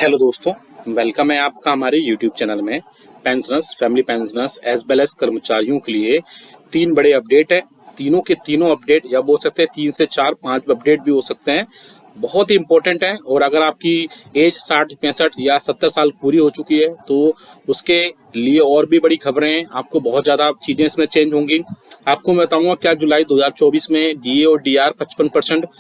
Hello दोस्तों, welcome है आपका हमारे यूट्यूब चैनल में। Pensioners, family pensioners as well as कर्मचारियों के लिए तीन बड़े अपडेट है। तीनों के तीनों अपडेट या बोल सकते हैं 3 से 4 5 अपडेट भी हो सकते हैं। बहुत ही इंपॉर्टेंट है। और अगर आपकी एज 60 65 या 70 साल पूरी हो चुकी है तो उसके लिए और भी बड़ी खबरें हैं। आपको बहुत ज़्यादा चीज़ें इसमें चेंज होंगी। आपको मैं बताऊंगा क्या जुलाई 2024 में डीए और डीआर 55%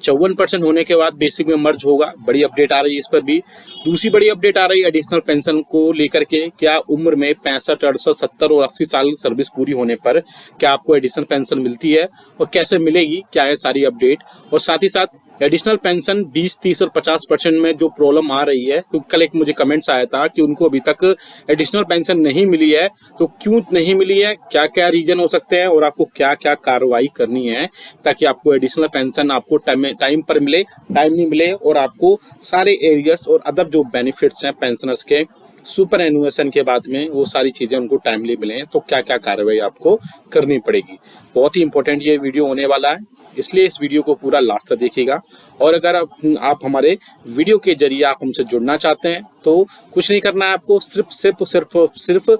54% होने के बाद बेसिक में मर्ज होगा। बड़ी अपडेट आ रही है इस पर भी। दूसरी बड़ी अपडेट आ रही है एडिशनल पेंशन को लेकर के। क्या उम्र में 65, 68, 70 और 80 साल सर्विस पूरी होने पर क्या आपको एडिशनल पेंशन मिलती है और कैसे मिलेगी, क्या है सारी अपडेट। और साथ ही साथ एडिशनल पेंशन 20, 30 और 50% में जो प्रॉब्लम आ रही है, क्योंकि कल एक मुझे कमेंट्स आया था कि उनको अभी तक एडिशनल पेंशन नहीं मिली है, तो क्यों नहीं मिली है, क्या क्या रीजन हो सकते हैं और आपको क्या क्या कार्रवाई करनी है ताकि आपको एडिशनल पेंशन आपको टाइम पर मिले, टाइम नहीं मिले और आपको सारे एरियर्स और अदर जो बेनिफिट्स हैं पेंशनर्स के सुपर एनुएशन के बाद में वो सारी चीज़ें उनको टाइमली मिलें, तो क्या क्या कार्रवाई आपको करनी पड़ेगी। बहुत ही इंपॉर्टेंट ये वीडियो होने वाला है, इसलिए इस वीडियो को पूरा लास्ट तक देखिएगा। और अगर आप हमारे वीडियो के जरिए आप हमसे जुड़ना चाहते हैं तो कुछ नहीं करना है आपको, सिर्फ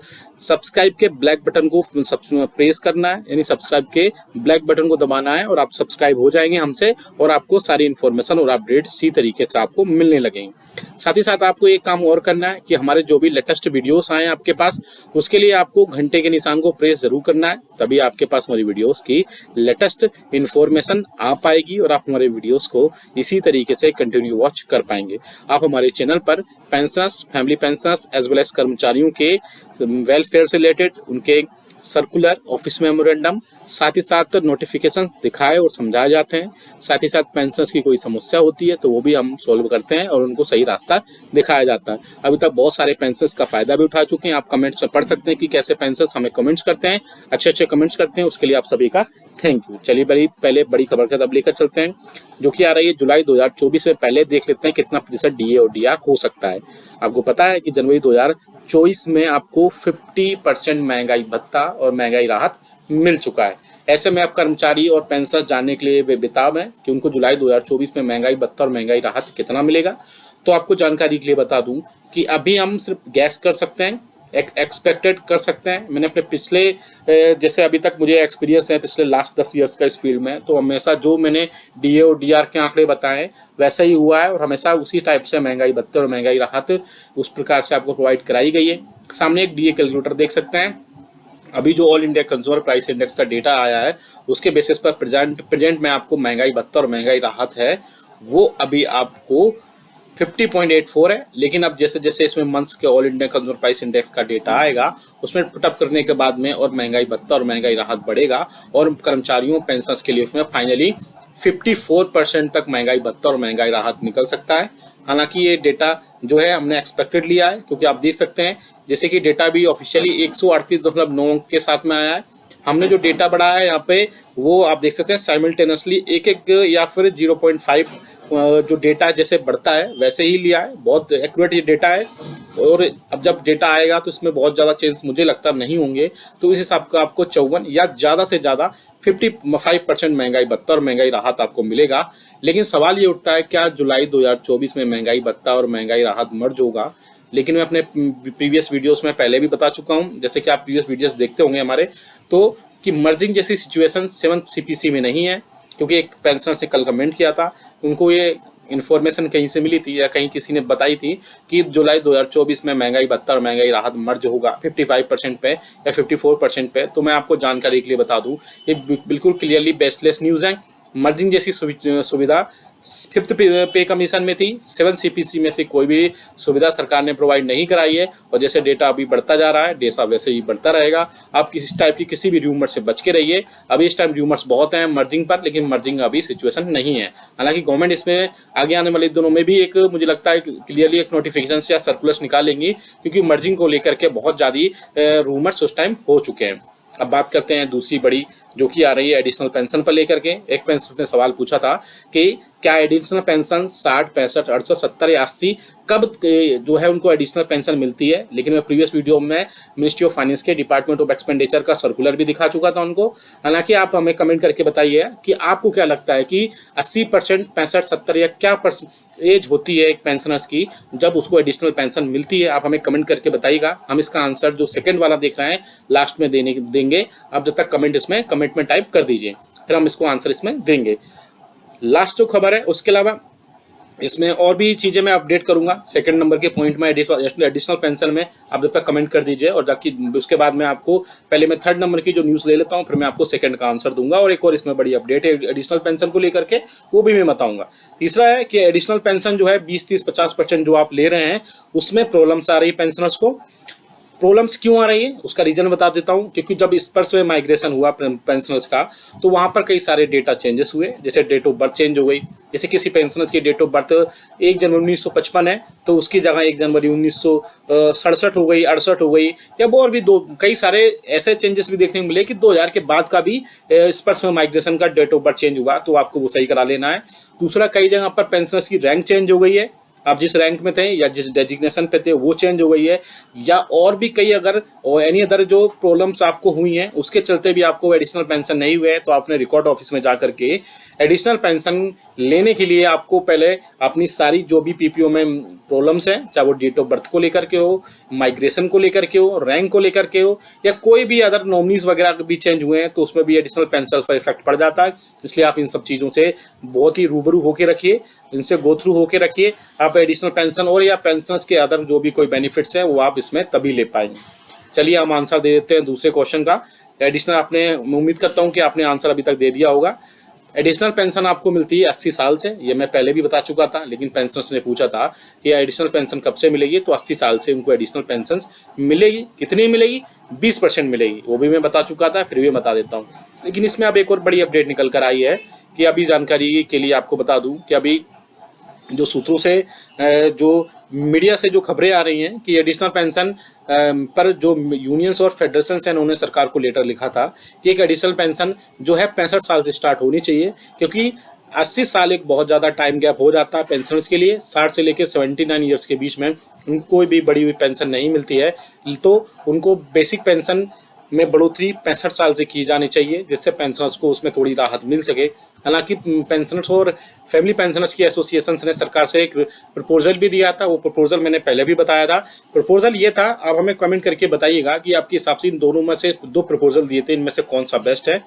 सब्सक्राइब के ब्लैक बटन को प्रेस करना है, यानी सब्सक्राइब के ब्लैक बटन को दबाना है और आप सब्सक्राइब हो जाएंगे हमसे और आपको सारी इन्फॉर्मेशन और अपडेट इसी तरीके से आपको मिलने लगेंगे। साथ ही साथ आपको एक काम और करना है कि हमारे जो भी लेटेस्ट वीडियोस आए आपके पास, उसके लिए आपको घंटे के निशान को प्रेस जरूर करना है, तभी आपके पास हमारी वीडियोस की लेटेस्ट इन्फॉर्मेशन आ पाएगी और आप हमारे वीडियोस को इसी तरीके से कंटिन्यू वॉच कर पाएंगे। आप हमारे चैनल पर pensioners, family pensioners as well as कर्मचारियों के वेलफेयर से रिलेटेड उनके सर्कुलर, ऑफिस मेमोरेंडम, साथ ही साथ नोटिफिकेशंस दिखाए और समझाए जाते हैं। साथ ही साथ पेंशनर्स की कोई समस्या होती है तो वो भी हम सॉल्व करते हैं और उनको सही रास्ता दिखाया जाता है। अभी तक बहुत सारे पेंशनर्स का फायदा भी उठा चुके हैं। आप कमेंट्स में पढ़ सकते हैं कि कैसे पेंशनर्स हमें कमेंट्स करते हैं, अच्छे अच्छे कमेंट्स करते हैं। उसके लिए आप सभी का थैंक यू। चलिए पहले बड़ी खबर का तब लेकर चलते हैं जो कि आ रही है जुलाई 2024 में। पहले देख लेते हैं कितना प्रतिशत डीए और डीआर हो सकता है। आपको पता है कि जनवरी 2024 में आपको 50% महंगाई भत्ता और महंगाई राहत मिल चुका है। ऐसे में आप कर्मचारी और पेंशनर्स जानने के लिए बेताब हैं कि उनको जुलाई 2024 में महंगाई भत्ता और महंगाई राहत कितना मिलेगा। तो आपको जानकारी के लिए बता दूं कि अभी हम सिर्फ गैस कर सकते हैं, एक्सपेक्टेड कर सकते हैं। मैंने अपने पिछले जैसे अभी तक मुझे एक्सपीरियंस है पिछले लास्ट 10 ईयर्स का इस फील्ड में, तो हमेशा जो मैंने डीए और डीआर के आंकड़े बताए वैसा ही हुआ है और हमेशा उसी टाइप से महंगाई भत्ते और महंगाई राहत उस प्रकार से आपको प्रोवाइड कराई गई है। सामने एक डीए कैलकुलेटर देख सकते हैं। अभी जो all India consumer price index का डेटा आया है उसके बेसिस पर प्रेजेंट में आपको महंगाई भत्ता और महंगाई राहत है वो अभी आपको 50.84 है। लेकिन अब जैसे जैसे इसमें मंथ्स के all India consumer price index का डेटा आएगा उसमें पुटअप करने के बाद में और महंगाई भत्ता और महंगाई राहत बढ़ेगा और कर्मचारियों पेंशनर्स के लिए उसमें फाइनली 54% तक महंगाई भत्ता और महंगाई राहत निकल सकता है। हालांकि ये डेटा जो है हमने एक्सपेक्टेड लिया है, क्योंकि आप देख सकते हैं जैसे कि डेटा भी ऑफिशियली 138.9 के साथ में आया है। हमने जो डेटा बढ़ाया है यहाँ पे वो आप देख सकते हैं साइमल्टेनियसली एक या फिर 0.5 जो डेटा जैसे बढ़ता है वैसे ही लिया है। बहुत एक्यूरेट ये डेटा है और अब जब डेटा आएगा तो इसमें बहुत ज़्यादा चेंज मुझे लगता नहीं होंगे। तो इस हिसाब का आपको 54 या ज़्यादा से ज़्यादा 55% महंगाई भत्ता और महंगाई राहत आपको मिलेगा। लेकिन सवाल ये उठता है क्या जुलाई 2024 में महंगाई भत्ता और महंगाई राहत मर्ज होगा। लेकिन मैं अपने प्रीवियस वीडियोस में पहले भी बता चुका हूं, जैसे कि आप प्रीवियस वीडियोस देखते होंगे हमारे, तो कि मर्जिंग जैसी सिचुएशन 7th CPC में नहीं है। क्योंकि एक पेंशनर से कल कमेंट किया था, उनको ये इन्फॉर्मेशन कहीं से मिली थी या कहीं किसी ने बताई थी कि जुलाई 2024 में महंगाई भत्ता और महंगाई राहत मर्ज होगा 55% पे या 54% पे। तो मैं आपको जानकारी के लिए बता दूं ये बिल्कुल क्लियरली बेसलेस न्यूज़ है। मर्जिंग जैसी सुविधा 5th पे कमीशन में थी, 7th CPC में से कोई भी सुविधा सरकार ने प्रोवाइड नहीं कराई है। और जैसे डेटा अभी बढ़ता जा रहा है डेटा वैसे ही बढ़ता रहेगा। आप किसी टाइप की किसी भी र्यूमर से बच के रहिए। अभी इस टाइम र्यूमर्स बहुत हैं मर्जिंग पर, लेकिन मर्जिंग अभी सिचुएशन नहीं है। हालांकि गवर्नमेंट इसमें आगे आने वाले दिनों में भी एक मुझे लगता है क्लियरली एक नोटिफिकेशन या सर्कुलर्स निकालेंगी, क्योंकि मर्जिंग को लेकर के बहुत ज़्यादा रूमर्स उस टाइम हो चुके हैं। अब बात करते हैं दूसरी बड़ी जो कि आ रही है एडिशनल पेंशन पर लेकर के। एक पेंशन ने सवाल पूछा था कि क्या एडिशनल पेंशन 60, 65, 68, 70 या 80 कब जो है उनको एडिशनल पेंशन मिलती है। लेकिन मैं प्रीवियस वीडियो में मिनिस्ट्री ऑफ फाइनेंस के डिपार्टमेंट ऑफ एक्सपेंडिचर का सर्कुलर भी दिखा चुका था उनको। हालांकि आप हमें कमेंट करके बताइए कि आपको क्या लगता है कि 80%, 65, 70 या क्या एज होती है एक पेंशनर्स की जब उसको एडिशनल पेंशन मिलती है। आप हमें कमेंट करके बताइएगा। हम इसका आंसर जो सेकंड वाला देख रहे हैं लास्ट में देंगे। आप जब तक कमेंट में टाइप कर दीजिए, फिर हम इसको आंसर इसमें देंगे। लास्ट जो खबर है उसके अलावा इसमें और भी चीज़ें मैं अपडेट करूंगा। सेकंड नंबर के पॉइंट में एडिशनल पेंशन में आप जब तक कमेंट कर दीजिए, और ताकि उसके बाद मैं आपको पहले मैं थर्ड नंबर की जो न्यूज़ ले लेता हूं, फिर मैं आपको सेकंड का आंसर दूंगा। और एक और इसमें बड़ी अपडेट है एडिशनल पेंशन को लेकर के, वो भी मैं बताऊंगा। तीसरा है कि एडिशनल पेंशन जो है 20, 30, 50% जो आप ले रहे हैं उसमें प्रॉब्लम्स आ रही है पेंशनर्स को। प्रॉब्लम्स क्यों आ रही है उसका रीजन बता देता हूं। क्योंकि जब इस पर से माइग्रेशन हुआ पेंशनर्स का, तो वहां पर कई सारे डेटा चेंजेस हुए। जैसे डेट ऑफ बर्थ चेंज हो गई। जैसे किसी पेंशनर्स की डेट ऑफ बर्थ 1 जनवरी 1955 है, तो उसकी जगह 1 जनवरी 1967 हो गई, 68 हो गई, या वो और भी कई सारे ऐसे चेंजेस भी देखने को मिले कि 2000 के बाद का भी इस पर से माइग्रेशन का डेट ऑफ बर्थ चेंज हुआ, तो आपको वो सही करा लेना है। दूसरा, कई जगह पर पेंशनर्स की रैंक चेंज हो गई है। आप जिस रैंक में थे या जिस डेजिग्नेशन पे थे वो चेंज हो गई है, या और भी कई अगर एनी अदर जो प्रॉब्लम्स आपको हुई हैं उसके चलते भी आपको एडिशनल पेंशन नहीं हुए है, तो आपने रिकॉर्ड ऑफिस में जा करके एडिशनल पेंशन लेने के लिए आपको पहले अपनी सारी जो भी पीपीओ में प्रॉब्लम्स हैं, चाहे वो डेट ऑफ बर्थ को लेकर के हो, माइग्रेशन को लेकर के हो, रैंक को लेकर के हो, या कोई भी अदर नॉमिनीज वगैरह भी चेंज हुए हैं, तो उसमें भी एडिशनल पेंशन पर इफेक्ट पड़ जाता है। इसलिए आप इन सब चीज़ों से बहुत ही रूबरू होकर रखिए, इनसे गो थ्रू होके रखिए। आप एडिशनल पेंशन और या पेंशनर्स के अदर जो भी कोई बेनिफिट्स हैं वो आप इसमें तभी ले पाएंगे। चलिए हम आंसर दे देते हैं दूसरे क्वेश्चन का। एडिशनल आपने, उम्मीद करता हूं कि आपने आंसर अभी तक दे दिया होगा। एडिशनल पेंशन आपको मिलती है 80 साल से, ये मैं पहले भी बता चुका था, लेकिन पेंशनर्स ने पूछा था कि एडिशनल पेंशन कब से मिलेगी, तो 80 साल से उनको एडिशनल पेंशन मिलेगी। कितनी मिलेगी? 20% मिलेगी, वो भी मैं बता चुका था, फिर भी बता देता हूँ। लेकिन इसमें अब एक और बड़ी अपडेट निकल कर आई है कि अभी जानकारी के लिए आपको बता दूँ कि अभी जो सूत्रों से जो मीडिया से जो खबरें आ रही हैं कि एडिशनल पेंशन पर जो यूनियंस और फेडरेशंस हैं उन्होंने सरकार को लेटर लिखा था कि एक एडिशनल पेंशन जो है 65 साल से स्टार्ट होनी चाहिए, क्योंकि 80 साल एक बहुत ज़्यादा टाइम गैप हो जाता है पेंशनर्स के लिए। 60 से लेकर 79 ईयर्स के बीच में उनको कोई भी बड़ी हुई पेंशन नहीं मिलती है, तो उनको बेसिक पेंशन में बढ़ोतरी 65 साल से की जानी चाहिए, जिससे पेंशनर्स को उसमें थोड़ी राहत मिल सके। हालांकि पेंशनर्स और फैमिली पेंशनर्स की एसोसिएशंस ने सरकार से एक प्रपोजल भी दिया था, वो प्रपोजल मैंने पहले भी बताया था। प्रपोजल ये था, आप हमें कमेंट करके बताइएगा कि आपके हिसाब से इन दोनों में से 2 प्रपोजल दिए थे, इनमें से कौन सा बेस्ट है,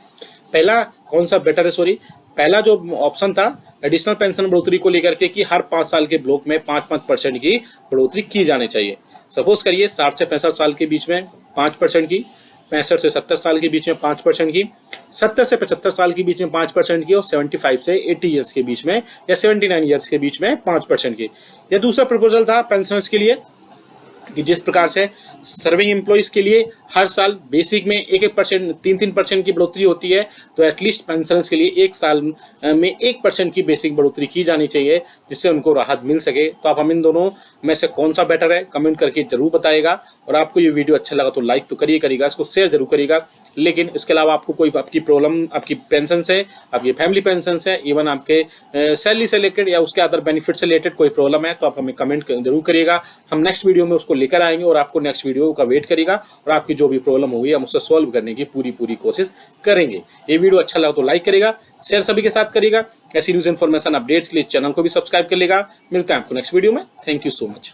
पहला कौन सा बेटर है। पहला जो ऑप्शन था एडिशनल पेंशन बढ़ोतरी को लेकर के कि हर 5 साल के ब्लॉक में 5% की बढ़ोतरी की जानी चाहिए। सपोज करिए 60 से 65 साल के बीच में 5% की, 65 से 70 साल के बीच में 5% की, 70 से 75 साल के बीच में 5% की, और 75 से 80 ईयर्स के बीच में या 79 ईयर्स के बीच में 5% की। यह दूसरा प्रपोजल था पेंशनर्स के लिए कि जिस प्रकार से सर्विंग एम्प्लॉइज के लिए हर साल बेसिक में 1-1%, 3-3% की बढ़ोतरी होती है, तो एटलीस्ट पेंशनर्स के लिए 1 साल में 1% की बेसिक बढ़ोतरी की जानी चाहिए, जिससे उनको राहत मिल सके। तो आप हम इन दोनों में से कौन सा बेटर है कमेंट करके जरूर बताइएगा। और आपको ये वीडियो अच्छा लगा तो लाइक तो करिएगा, इसको शेयर जरूर करिएगा। लेकिन इसके अलावा आपको कोई आपकी प्रॉब्लम, आपकी पेंशन से, आपकी फैमिली पेंशन से, इवन आपके सैलरी से रिलेटेड या उसके अदर बेनिफिट से रिलेटेड कोई प्रॉब्लम है, तो आप हमें कमेंट जरूर करिएगा। हम नेक्स्ट वीडियो में उसको लेकर आएंगे और आपको नेक्स्ट वीडियो का वेट करेगा, और आपकी जो भी प्रॉब्लम होगी हम उससे सॉल्व करने की पूरी कोशिश करेंगे। ये वीडियो अच्छा लगा तो लाइक करेगा, शेयर सभी के साथ करिएगा। ऐसी न्यूज़ इन्फॉर्मेशन अपडेट्स के लिए चैनल को भी सब्सक्राइब कर लेगा। मिलते हैं आपको नेक्स्ट वीडियो में। Thank you so much.